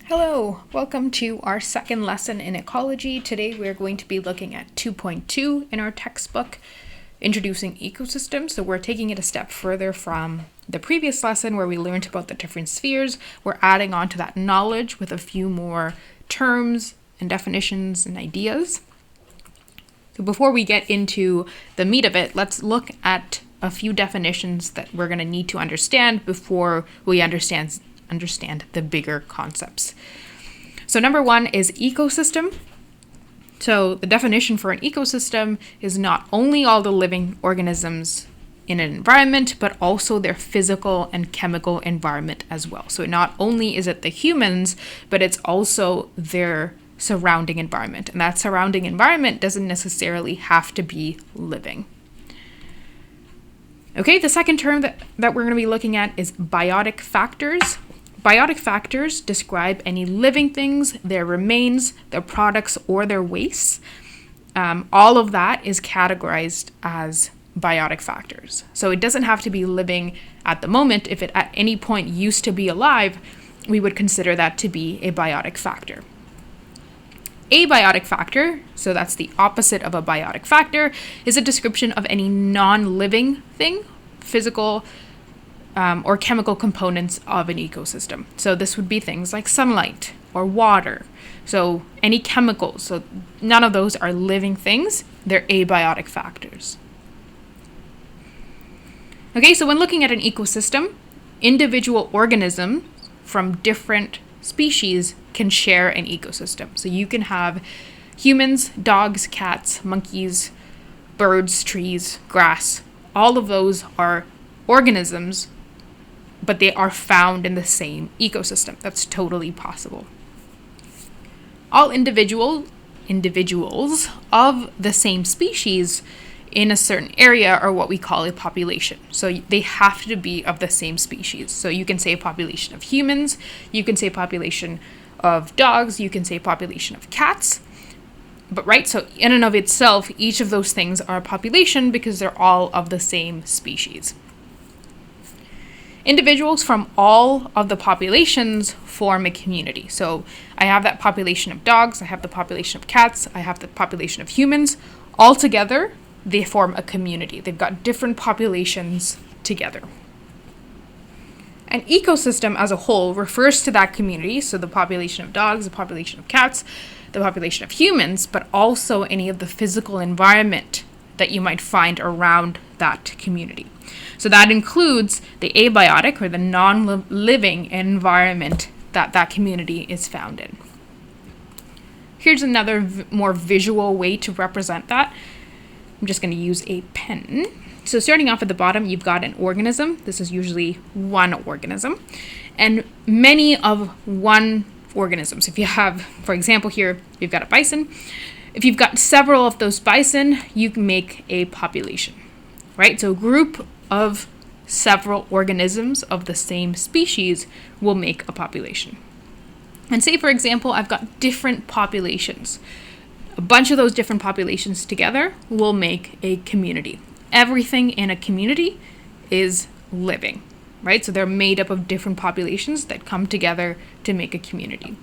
Hello, welcome to our second lesson in ecology. Today we're going to be looking at 2.2 in our textbook, introducing ecosystems. So we're taking it a step further from the previous lesson where we learned about the different spheres. We're adding on to that knowledge with a few more terms and definitions and ideas. So before we get into the meat of it, let's look at a few definitions that we're going to need to understand before we understand the bigger concepts. So number one is ecosystem. So the definition for an ecosystem is not only all the living organisms in an environment, but also their physical and chemical environment as well. So not only is it the humans, but it's also their surrounding environment. And that surrounding environment doesn't necessarily have to be living. Okay, the second term that we're going to be looking at is biotic factors. Biotic factors describe any living things, their remains, their products, or their wastes. All of that is categorized as biotic factors. So it doesn't have to be living at the moment. If it at any point used to be alive, we would consider that to be a biotic factor. Abiotic factor, so that's the opposite of a biotic factor, is a description of any non-living thing, physical or chemical components of an ecosystem. So this would be things like sunlight or water. So any chemicals, so none of those are living things, they're abiotic factors. Okay, so when looking at an ecosystem, individual organisms from different species can share an ecosystem. So you can have humans, dogs, cats, monkeys, birds, trees, grass. All of those are organisms, but they are found in the same ecosystem. That's totally possible. All individuals of the same species in a certain area are what we call a population. So they have to be of the same species. So you can say a population of humans, you can say a population of dogs, you can say a population of cats. But right, so in and of itself, each of those things are a population because they're all of the same species. Individuals from all of the populations form a community. So I have that population of dogs, I have the population of cats, I have the population of humans. All together, they form a community. They've got different populations together. An ecosystem as a whole refers to that community, so the population of dogs, the population of cats, the population of humans, but also any of the physical environment that you might find around that community. So that includes the abiotic or the non-living environment that community is found in. Here's another more visual way to represent that. I'm just going to use a pen. So starting off at the bottom, you've got an organism. This is usually one organism. And many of one organisms. If you have, for example, here, you've got a bison. If you've got several of those bison, you can make a population, right? So a group of several organisms of the same species will make a population. And say, for example, I've got different populations. A bunch of those different populations together will make a community. Everything in a community is living, right? So they're made up of different populations that come together to make a community.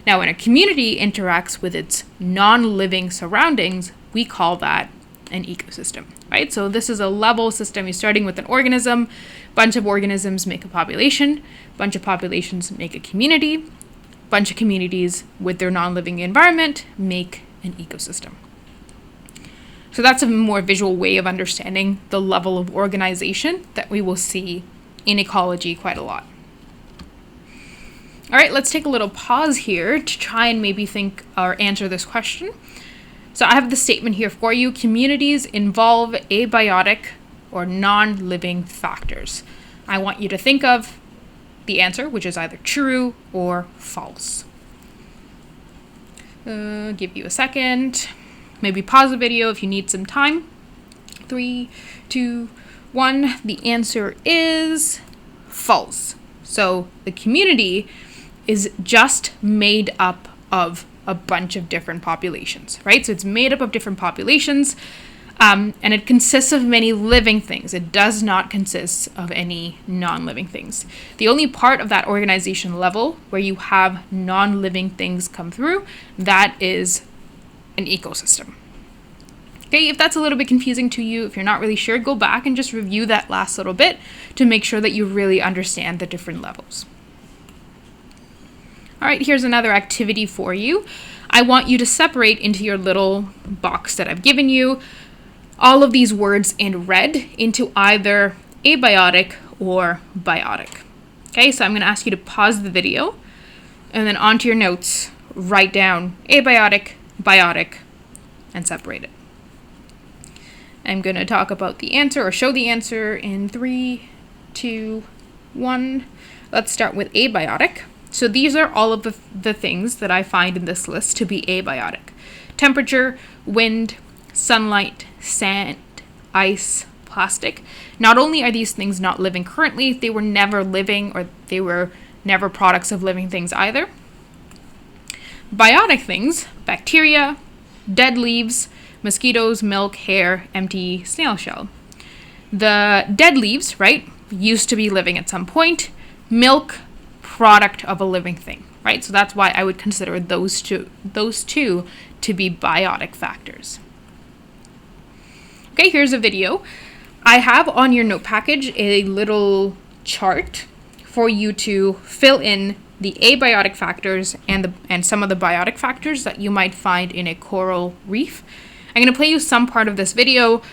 Now, when a community interacts with its non-living surroundings, we call that an ecosystem, right? So this is a level system. You're starting with an organism, bunch of organisms make a population, bunch of populations make a community, bunch of communities with their non-living environment make an ecosystem. So that's a more visual way of understanding the level of organization that we will see in ecology quite a lot. All right, let's take a little pause here to try and maybe think or answer this question. So I have the statement here for you. Communities involve abiotic or non-living factors. I want you to think of the answer, which is either true or false. Give you a second. Maybe pause the video if you need some time. 3, 2, 1. The answer is false. So the community is just made up of a bunch of different populations, right? So it's made up of different populations. And it consists of many living things. It does not consist of any non-living things. The only part of that organization level where you have non-living things come through, that is an ecosystem. Okay, if that's a little bit confusing to you, if you're not really sure, go back and just review that last little bit to make sure that you really understand the different levels. All right, here's another activity for you. I want you to separate into your little box that I've given you all of these words in red into either abiotic or biotic. Okay, so I'm going to ask you to pause the video and then onto your notes, write down abiotic, biotic, and separate it. I'm going to talk about the answer or show the answer in 3, 2, 1. Let's start with abiotic. So these are all of the things that I find in this list to be abiotic. Temperature, wind, sunlight, sand, ice, plastic. Not only are these things not living currently, they were never living, or they were never products of living things either. Biotic things, bacteria, dead leaves, mosquitoes, milk, hair, empty snail shell. The dead leaves, right, used to be living at some point. Milk, product of a living thing, right? So that's why I would consider those two to be biotic factors. Okay, here's a video. I have on your note package a little chart for you to fill in the abiotic factors and some of the biotic factors that you might find in a coral reef. I'm going to play you some part of this video.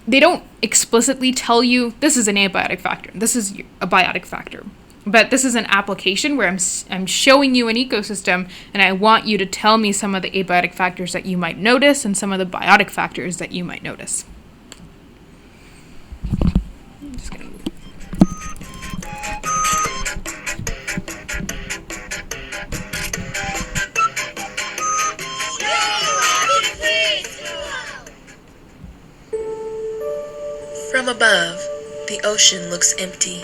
They don't explicitly tell you this is an abiotic factor, this is a biotic factor. But this is an application where I'm showing you an ecosystem, and I want you to tell me some of the abiotic factors that you might notice and some of the biotic factors that you might notice. I'm just gonna move. From above, the ocean looks empty.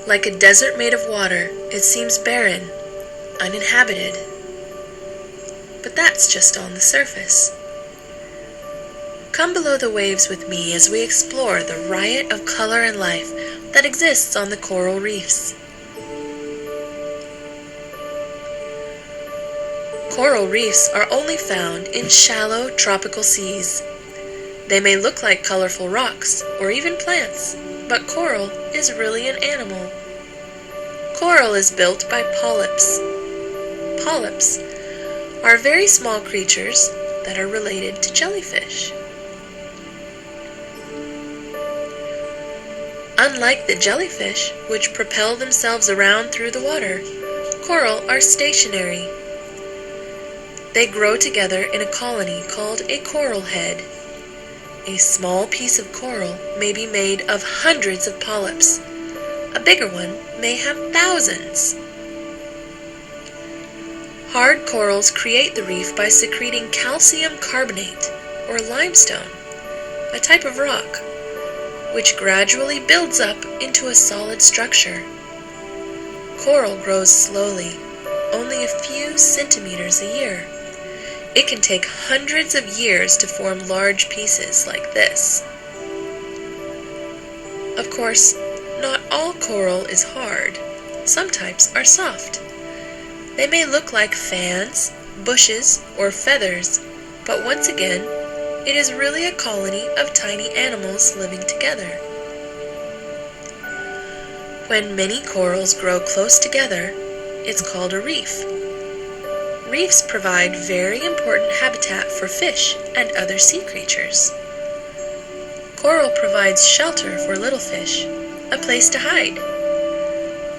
Like a desert made of water, it seems barren, uninhabited. But that's just on the surface. Come below the waves with me as we explore the riot of color and life that exists on the coral reefs. Coral reefs are only found in shallow tropical seas. They may look like colorful rocks or even plants, but coral is really an animal. Coral is built by polyps. Polyps are very small creatures that are related to jellyfish. Unlike the jellyfish, which propel themselves around through the water, coral are stationary. They grow together in a colony called a coral head. A small piece of coral may be made of hundreds of polyps. A bigger one may have thousands. Hard corals create the reef by secreting calcium carbonate, or limestone, a type of rock, which gradually builds up into a solid structure. Coral grows slowly, only a few centimeters a year. It can take hundreds of years to form large pieces like this. Of course, not all coral is hard. Some types are soft. They may look like fans, bushes, or feathers, but once again, it is really a colony of tiny animals living together. When many corals grow close together, it's called a reef. Reefs provide very important habitat for fish and other sea creatures. Coral provides shelter for little fish, a place to hide.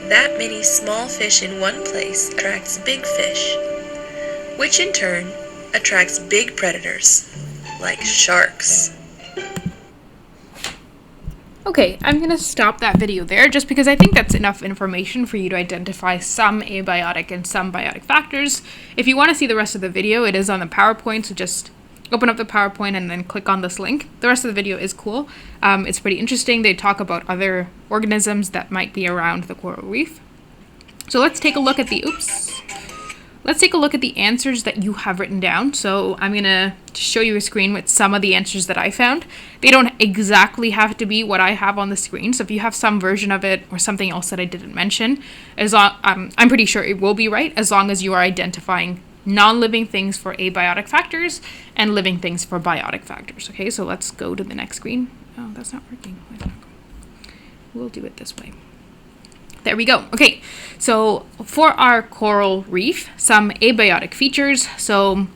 That many small fish in one place attracts big fish, which in turn attracts big predators, like sharks. Okay, I'm going to stop that video there just because I think that's enough information for you to identify some abiotic and some biotic factors. If you want to see the rest of the video, it is on the PowerPoint, so just open up the PowerPoint and then click on this link. The rest of the video is cool. It's pretty interesting. They talk about other organisms that might be around the coral reef. So let's take a look at the, let's take a look at the answers that you have written down. So I'm going to show you a screen with some of the answers that I found. They don't exactly have to be what I have on the screen. So if you have some version of it or something else that I didn't mention, I'm pretty sure it will be right as long as you are identifying non-living things for abiotic factors and living things for biotic factors. Okay, so let's go to the next screen. Oh, that's not working. We'll do it this way. There we go. Okay, so for our coral reef, some abiotic features. So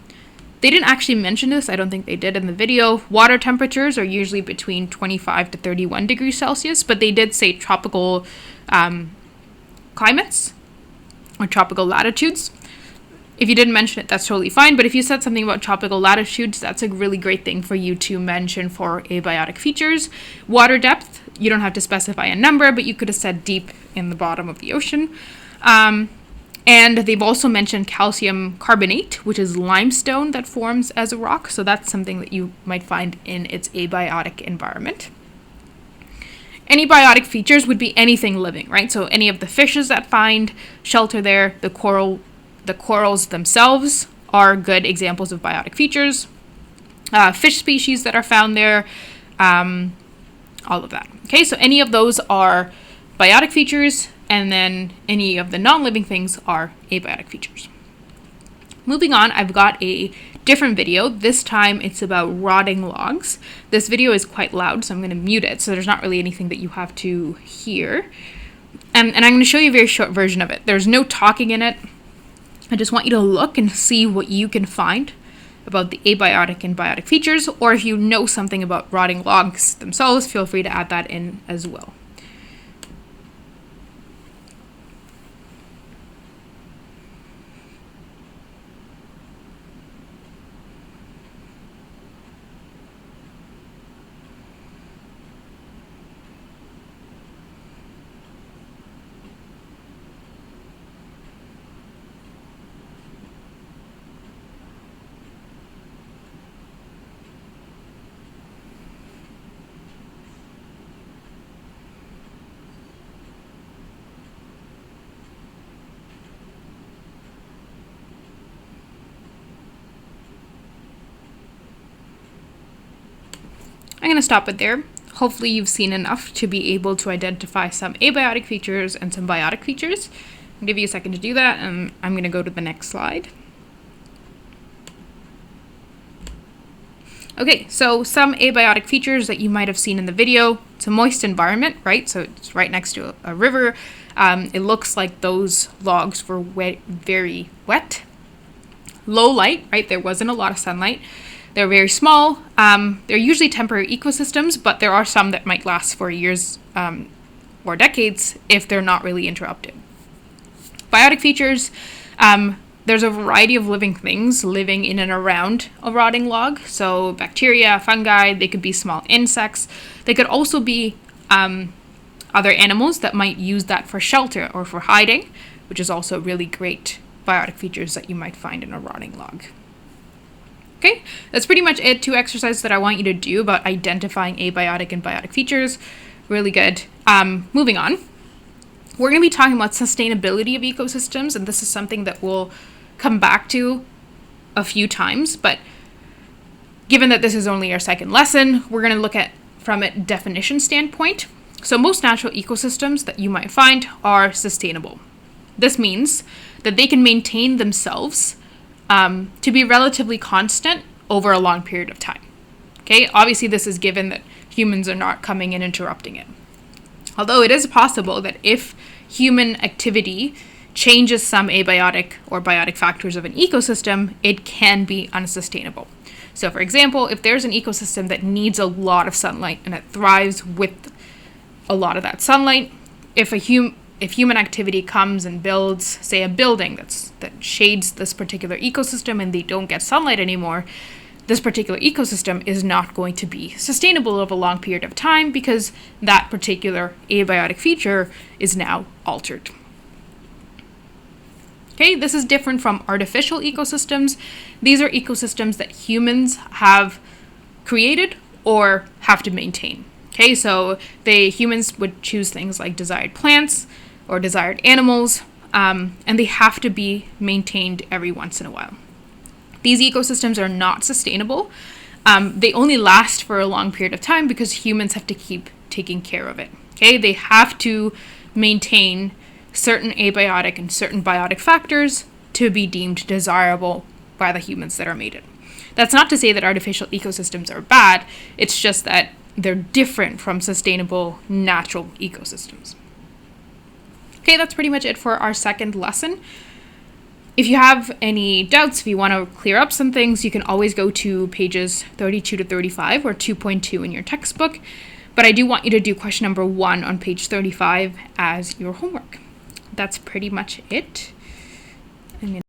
they didn't actually mention this. I don't think they did in the video. Water temperatures are usually between 25 to 31 degrees Celsius, but they did say tropical climates or tropical latitudes. If you didn't mention it, that's totally fine. But if you said something about tropical latitudes, that's a really great thing for you to mention for abiotic features. Water depth, you don't have to specify a number, but you could have said deep in the bottom of the ocean. And they've also mentioned calcium carbonate, which is limestone that forms as a rock. So that's something that you might find in its abiotic environment. Any biotic features would be anything living, right? So any of the fishes that find shelter there, the corals themselves are good examples of biotic features. Fish species that are found there, all of that. Okay, so any of those are biotic features, and then any of the non-living things are abiotic features. Moving on, I've got a different video. This time it's about rotting logs. This video is quite loud, so I'm going to mute it, so there's not really anything that you have to hear. And I'm going to show you a very short version of it. There's no talking in it. I just want you to look and see what you can find about the abiotic and biotic features, or if you know something about rotting logs themselves, feel free to add that in as well. I'm going to stop it there. Hopefully you've seen enough to be able to identify some abiotic features and some biotic features. I'll give you a second to do that, and I'm going to go to the next slide. Okay, so some abiotic features that you might have seen in the video. It's a moist environment, right? So it's right next to a river. It looks like those logs were very wet. Low light, right? There wasn't a lot of sunlight. They're very small. They're usually temporary ecosystems, but there are some that might last for years or decades if they're not really interrupted. Biotic features, there's a variety of living things living in and around a rotting log. So bacteria, fungi, they could be small insects. They could also be other animals that might use that for shelter or for hiding, which is also really great biotic features that you might find in a rotting log. Okay, that's pretty much it. 2 exercises that I want you to do about identifying abiotic and biotic features. Really good. Moving on. We're going to be talking about sustainability of ecosystems, and this is something that we'll come back to a few times, but given that this is only our second lesson, we're going to look at from a definition standpoint. So most natural ecosystems that you might find are sustainable. This means that they can maintain themselves to be relatively constant over a long period of time. Okay, obviously this is given that humans are not coming and interrupting it. Although it is possible that if human activity changes some abiotic or biotic factors of an ecosystem, it can be unsustainable. So for example, if there's an ecosystem that needs a lot of sunlight and it thrives with a lot of that sunlight, if human activity comes and builds, say, a building that shades this particular ecosystem and they don't get sunlight anymore, this particular ecosystem is not going to be sustainable over a long period of time because that particular abiotic feature is now altered. Okay, this is different from artificial ecosystems. These are ecosystems that humans have created or have to maintain. Okay, so humans would choose things like desired plants or desired animals and they have to be maintained every once in a while. These ecosystems are not sustainable. They only last for a long period of time because humans have to keep taking care of it. Okay, they have to maintain certain abiotic and certain biotic factors to be deemed desirable by the humans that are made it. That's not to say that artificial ecosystems are bad, it's just that they're different from sustainable natural ecosystems. Okay, that's pretty much it for our second lesson. If you have any doubts, if you want to clear up some things, you can always go to pages 32 to 35 or 2.2 in your textbook. But I do want you to do question number 1 on page 35 as your homework. That's pretty much it.